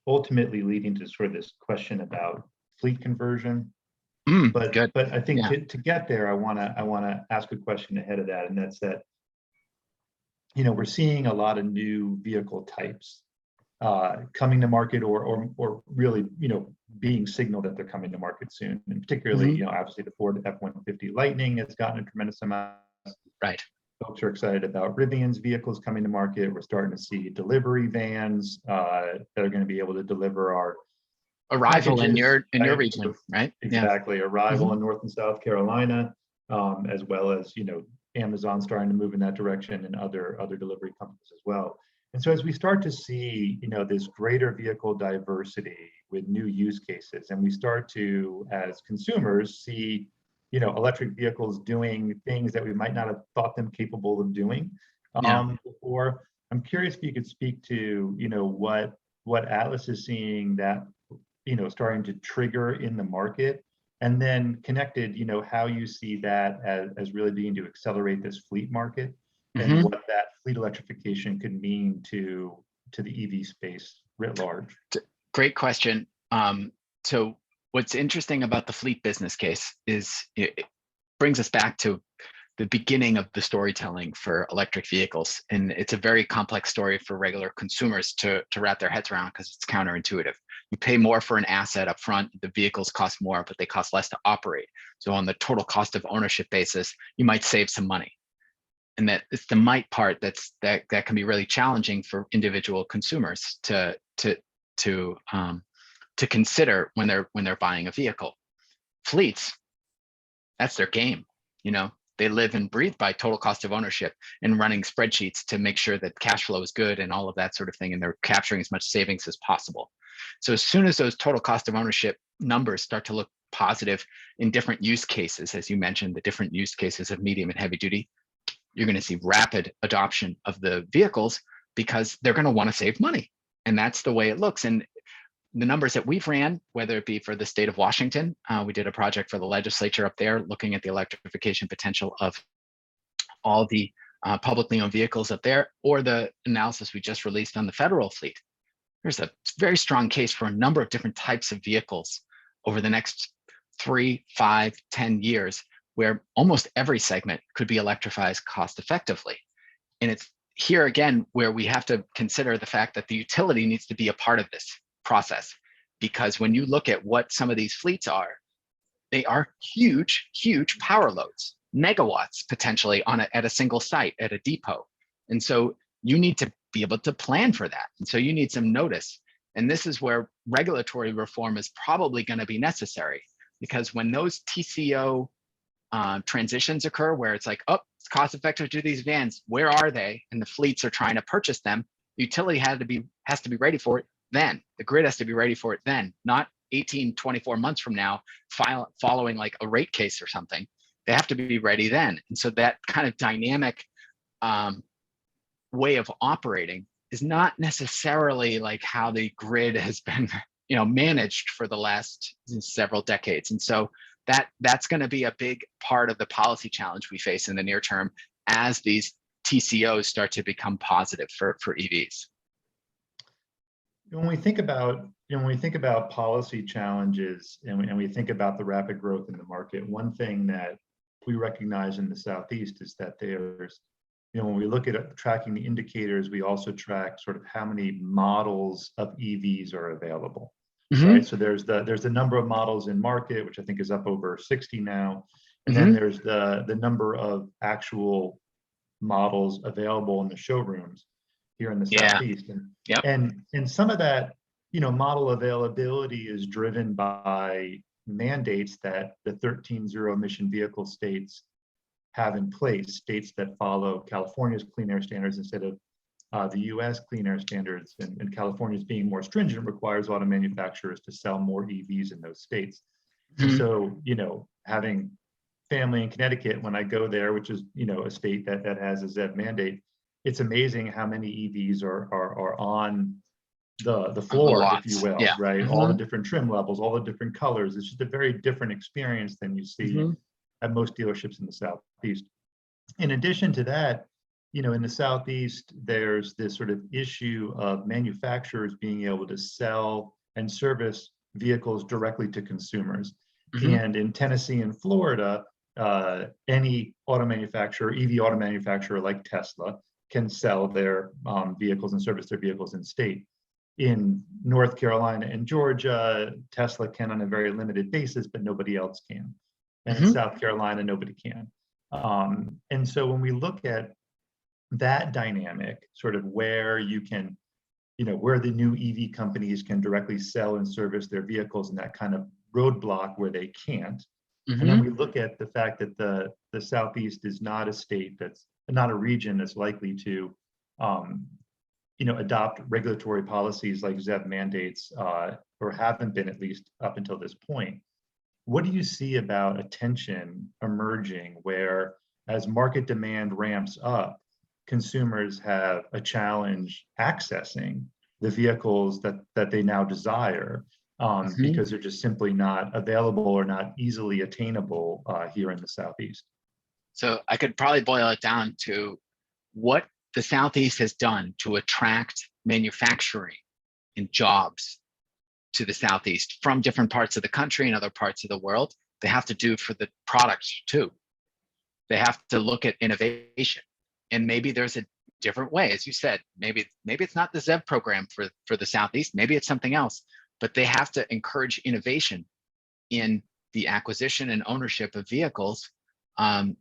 ultimately leading to sort of this question about fleet conversion. But I think to get there, I want to ask a question ahead of that, and that's that. We're seeing a lot of new vehicle types coming to market, or really, being signaled that they're coming to market soon. And particularly, obviously the Ford F-150 Lightning has gotten a tremendous amount. Right. Folks are excited about Rivian's vehicles coming to market. We're starting to see delivery vans that are going to be able to deliver our Arrival packages, in your region, right? Exactly. Yeah. Arrival in North and South Carolina, as well as Amazon starting to move in that direction, and other delivery companies as well. And so as we start to see this greater vehicle diversity with new use cases, and we start to, as consumers, see electric vehicles doing things that we might not have thought them capable of doing before. I'm curious if you could speak to what Atlas is seeing that starting to trigger in the market, and then connected how you see that as really beginning to accelerate this fleet market, and what that fleet electrification could mean to the EV space writ large. Great question. So what's interesting about the fleet business case is it brings us back to the beginning of the storytelling for electric vehicles. And it's a very complex story for regular consumers to wrap their heads around, because it's counterintuitive. You pay more for an asset up front, the vehicles cost more, but they cost less to operate. So on the total cost of ownership basis, you might save some money. And that it's the might part that can be really challenging for individual consumers to consider when they're buying a vehicle. Fleets, that's their game. They live and breathe by total cost of ownership and running spreadsheets to make sure that cash flow is good and all of that sort of thing, and they're capturing as much savings as possible. So as soon as those total cost of ownership numbers start to look positive in different use cases, as you mentioned, the different use cases of medium and heavy duty, you're going to see rapid adoption of the vehicles because they're going to want to save money. And that's the way it looks. And the numbers that we've ran, whether it be for the state of Washington, we did a project for the legislature up there looking at the electrification potential of all the publicly owned vehicles up there, or the analysis we just released on the federal fleet. There's a very strong case for a number of different types of vehicles over the next 3, 5, 10 years, where almost every segment could be electrified cost effectively. And it's here again where we have to consider the fact that the utility needs to be a part of this process, because when you look at what some of these fleets are, they are huge, huge power loads, megawatts potentially at a single site at a depot. And so you need to be able to plan for that. And so you need some notice. And this is where regulatory reform is probably going to be necessary, because when those TCO transitions occur, where it's like, oh, it's cost effective to do these vans, where are they? And the fleets are trying to purchase them. The utility has to be ready for it then. The grid has to be ready for it then, not 18, 24 months from now, following like a rate case or something. They have to be ready then. And so that kind of dynamic way of operating is not necessarily like how the grid has been, managed for the last several decades. And so that's going to be a big part of the policy challenge we face in the near term as these TCOs start to become positive for EVs. When we think about policy challenges and we think about the rapid growth in the market, one thing that we recognize in the Southeast is that there's, when we look at tracking the indicators, we also track sort of how many models of EVs are available. Mm-hmm. Right. So there's the number of models in market, which I think is up over 60 now. And then there's the number of actual models available in the showrooms here in the Southeast. And some of that, model availability is driven by mandates that the 13 zero emission vehicle states have in place, states that follow California's clean air standards instead of the US clean air standards, and California's being more stringent requires auto manufacturers to sell more EVs in those states. Mm-hmm. And so, having family in Connecticut, when I go there, which is, a state that has a ZEV mandate, it's amazing how many EVs are on the floor, if you will, right? Mm-hmm. All the different trim levels, all the different colors. It's just a very different experience than you see at most dealerships in the Southeast. In addition to that, in the Southeast, there's this sort of issue of manufacturers being able to sell and service vehicles directly to consumers. Mm-hmm. And in Tennessee and Florida, any auto manufacturer, EV auto manufacturer like Tesla, can sell their vehicles and service their vehicles in state. In North Carolina and Georgia, Tesla can on a very limited basis, but nobody else can. And in South Carolina, nobody can. And so when we look at that dynamic, sort of where you can, where the new EV companies can directly sell and service their vehicles, and that kind of roadblock where they can't. Mm-hmm. And then we look at the fact that the Southeast is not a state that's not a region that's likely to, adopt regulatory policies like ZEV mandates, or haven't been, at least up until this point. What do you see about a tension emerging where, as market demand ramps up, consumers have a challenge accessing the vehicles that they now desire, because they're just simply not available or not easily attainable here in the Southeast? So I could probably boil it down to what the Southeast has done to attract manufacturing and jobs to the Southeast from different parts of the country and other parts of the world. They have to do for the product too. They have to look at innovation. And maybe there's a different way, as you said, maybe it's not the ZEV program for the Southeast, maybe it's something else, but they have to encourage innovation in the acquisition and ownership of vehicles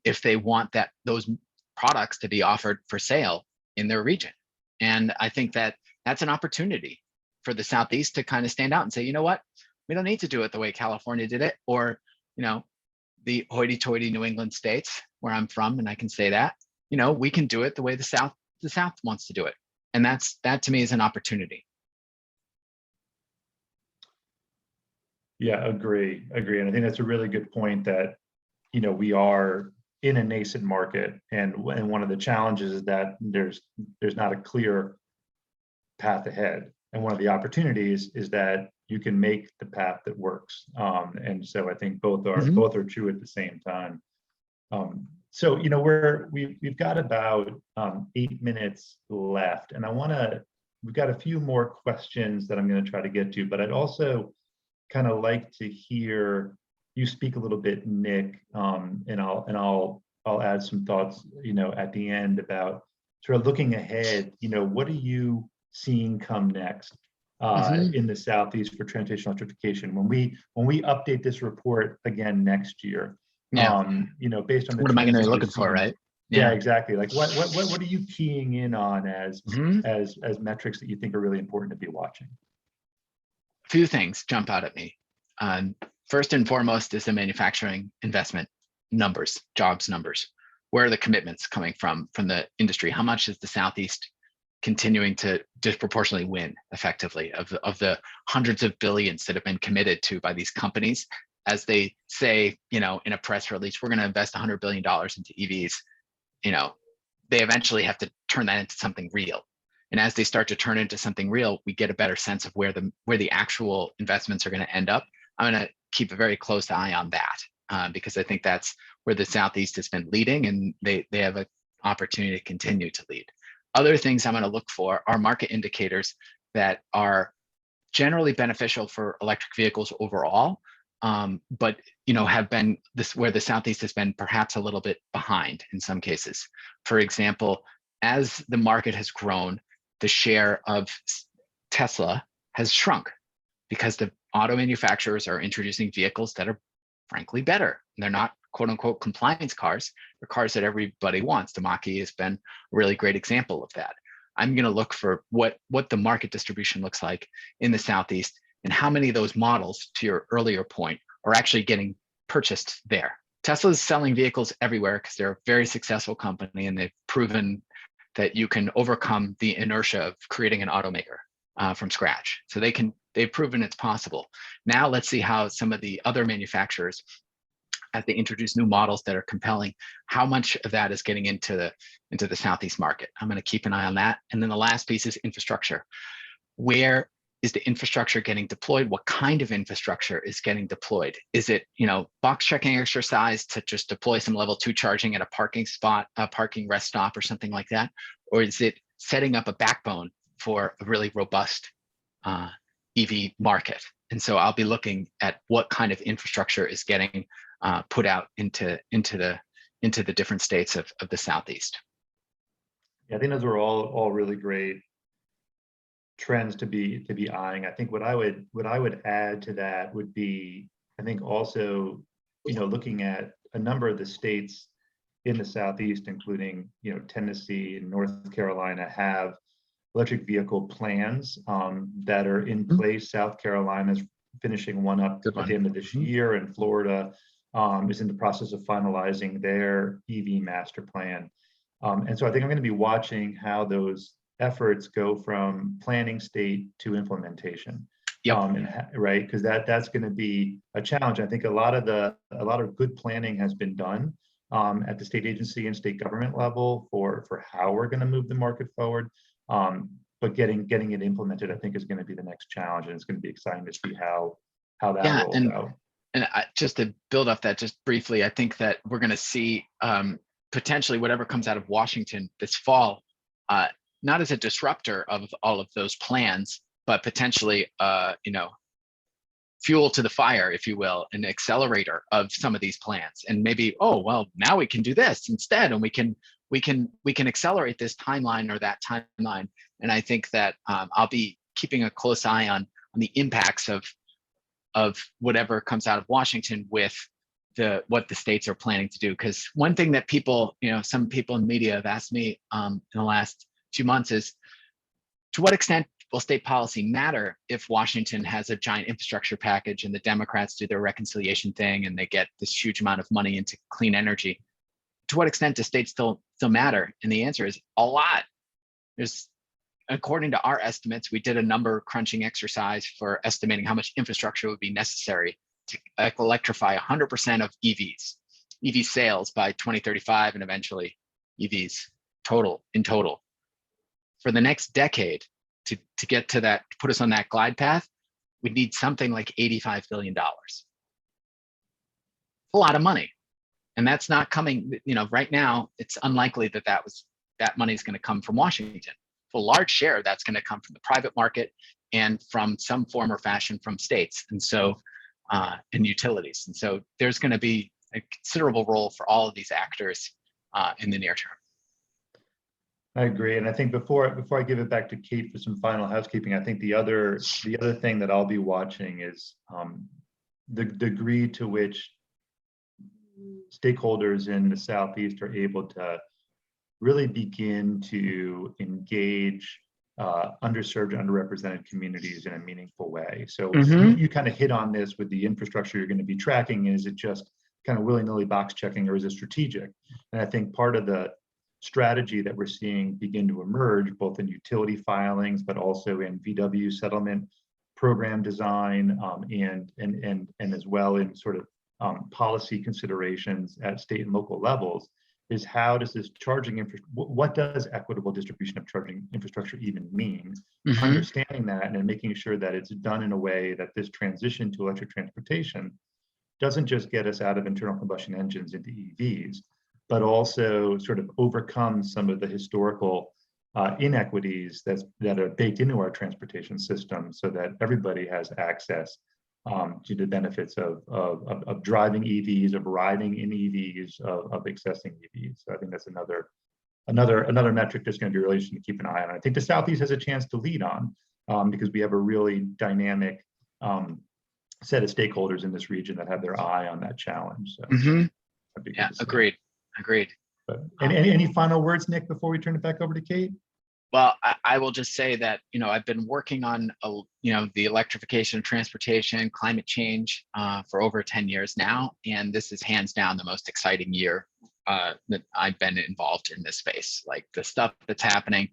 if they want those products to be offered for sale in their region. And I think that's an opportunity for the Southeast to kind of stand out and say, you know what, we don't need to do it the way California did it, or, the hoity-toity New England states where I'm from, and I can say that, we can do it the way the South wants to do it. And that to me is an opportunity. Yeah, agree. And I think that's a really good point that, we are in a nascent market, and one of the challenges is that there's not a clear path ahead, and one of the opportunities is that you can make the path that works. And so I think both are true at the same time. So we've got about 8 minutes left, and we've got a few more questions that I'm going to try to get to, but I'd also kind of like to hear you speak a little bit, Nick, and I'll add some thoughts, at the end about sort of looking ahead. What are you seeing come next in the Southeast for transportation electrification when we update this report again next year? Yeah. Based on the What am I going to be looking seen, for, right? Yeah, exactly. Like what are you keying in on as metrics that you think are really important to be watching? A few things jump out at me. First and foremost is the manufacturing investment numbers, jobs numbers. Where are the commitments coming from the industry? How much is the Southeast continuing to disproportionately win effectively of the hundreds of billions that have been committed to by these companies? As they say, in a press release, we're going to invest $100 billion into EVs. They eventually have to turn that into something real. And as they start to turn into something real, we get a better sense of where the actual investments are going to end up. I'm going to keep a very close eye on that because I think that's where the Southeast has been leading, and they have an opportunity to continue to lead. Other things I'm going to look for are market indicators that are generally beneficial for electric vehicles overall, but have been where the Southeast has been perhaps a little bit behind in some cases. For example, as the market has grown, the share of Tesla has shrunk because the auto manufacturers are introducing vehicles that are frankly better. They're not quote unquote compliance cars. They're cars that everybody wants. The Mach-E has been a really great example of that. I'm going to look for what the market distribution looks like in the Southeast and how many of those models, to your earlier point, are actually getting purchased there. Tesla's selling vehicles everywhere because they're a very successful company, and they've proven that you can overcome the inertia of creating an automaker from scratch. So they've proven it's possible. Now let's see how some of the other manufacturers, as they introduce new models that are compelling, how much of that is getting into the Southeast market. I'm going to keep an eye on that. And then the last piece is infrastructure. Where is the infrastructure getting deployed? What kind of infrastructure is getting deployed? Is it, box checking exercise to just deploy some level 2 charging at a parking spot, a parking rest stop or something like that? Or is it setting up a backbone for a really robust EV market? And so I'll be looking at what kind of infrastructure is getting put out into the different states of the Southeast. Yeah, I think those are all really great trends to be eyeing. I think what I would add to that would be, I think also, looking at a number of the states in the Southeast, including Tennessee and North Carolina, have electric vehicle plans that are in place. South Carolina's finishing one up at the end of this year, and Florida is in the process of finalizing their EV master plan. And so I think I'm going to be watching how those efforts go from planning state to implementation. Right, because that's going to be a challenge. I think a lot of good planning has been done at the state agency and state government level for how we're going to move the market forward. But getting it implemented, I think, is going to be the next challenge, and it's going to be exciting to see how that rolls out. And just to build off that just briefly, I think that we're going to see potentially whatever comes out of Washington this fall, not as a disruptor of all of those plans, but potentially, fuel to the fire, if you will, an accelerator of some of these plans. And maybe, now we can do this instead, and we can accelerate this timeline or that timeline. And I think that I'll be keeping a close eye on the impacts of whatever comes out of Washington with what the states are planning to do. Because one thing that people, some people in media have asked me in the last few months is, to what extent will state policy matter if Washington has a giant infrastructure package and the Democrats do their reconciliation thing and they get this huge amount of money into clean energy? To what extent do states still matter? And the answer is a lot. According to our estimates, we did a number crunching exercise for estimating how much infrastructure would be necessary to electrify 100% of EVs. EV sales by 2035 and eventually EVs in total. For the next decade, to get to that, to put us on that glide path, we need something like $85 billion. A lot of money. And that's not coming, right now, it's unlikely that money is going to come from Washington. For a large share, that's going to come from the private market and from some form or fashion from states, and so and utilities. And so there's going to be a considerable role for all of these actors in the near term. I agree, and I think before I give it back to Kate for some final housekeeping, I think the other thing that I'll be watching is the degree to which stakeholders in the Southeast are able to really begin to engage underserved, underrepresented communities in a meaningful way. So you kind of hit on this with the infrastructure you're going to be tracking. Is it just kind of willy-nilly box checking, or is it strategic? And I think part of the strategy that we're seeing begin to emerge, both in utility filings, but also in VW settlement program design, and as well in sort of policy considerations at state and local levels, is how does this charging what does equitable distribution of charging infrastructure even mean? Understanding that and making sure that it's done in a way that this transition to electric transportation doesn't just get us out of internal combustion engines into EVs, but also sort of overcome some of the historical inequities that are baked into our transportation system, so that everybody has access to the benefits of driving EVs, of riding in EVs, of accessing EVs. So I think that's another metric that's going to be really interesting to keep an eye on. I think the Southeast has a chance to lead on because we have a really dynamic set of stakeholders in this region that have their eye on that challenge. So yeah, agreed. But, and any final words, Nick, before we turn it back over to Kate? Well, I will just say that, I've been working on, the electrification of transportation, climate change for over 10 years now. And this is hands down the most exciting year that I've been involved in this space. Like the stuff that's happening,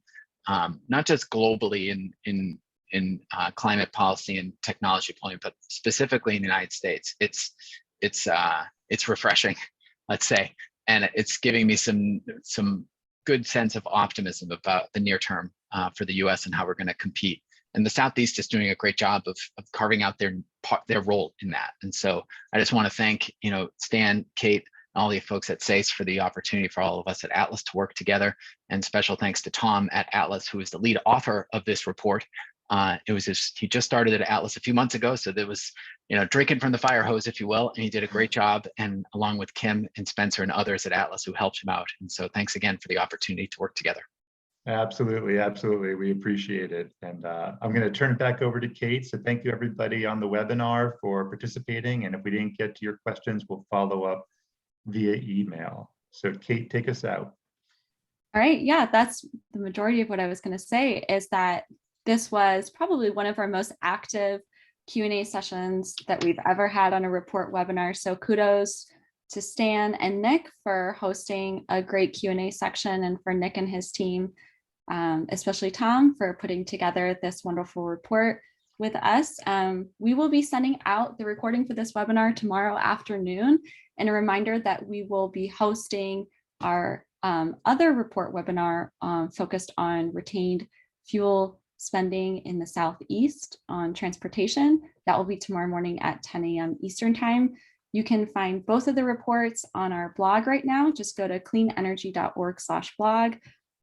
not just globally in climate policy and technology deployment, but specifically in the United States. It's refreshing, let's say. And it's giving me some good sense of optimism about the near term for the U.S. and how we're going to compete. And the Southeast is doing a great job of carving out their role in that. And so I just want to thank Stan, Kate, and all the folks at SACE for the opportunity for all of us at Atlas to work together. And special thanks to Tom at Atlas, who is the lead author of this report. He just started at Atlas a few months ago, so there was drinking from the fire hose, if you will, and he did a great job, and along with Kim and Spencer and others at Atlas who helped him out. And so thanks again for the opportunity to work together. Absolutely, we appreciate it. And I'm going to turn it back over to Kate. So thank you everybody on the webinar for participating, and if we didn't get to your questions, we'll follow up via email. So Kate, take us out. All right, yeah, that's the majority of what I was going to say, is that this was probably one of our most active Q&A sessions that we've ever had on a report webinar. So kudos to Stan and Nick for hosting a great Q&A section, and for Nick and his team, especially Tom, for putting together this wonderful report with us. We will be sending out the recording for this webinar tomorrow afternoon, and a reminder that we will be hosting our other report webinar focused on retained fuel spending in the Southeast on transportation. That will be tomorrow morning at 10 a.m. Eastern time. You can find both of the reports on our blog right now. Just go to cleanenergy.org/blog,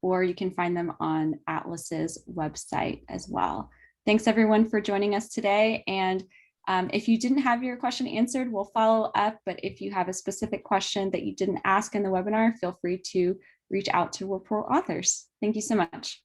or you can find them on Atlas's website as well. Thanks everyone for joining us today. And if you didn't have your question answered, we'll follow up. But if you have a specific question that you didn't ask in the webinar, feel free to reach out to report authors. Thank you so much.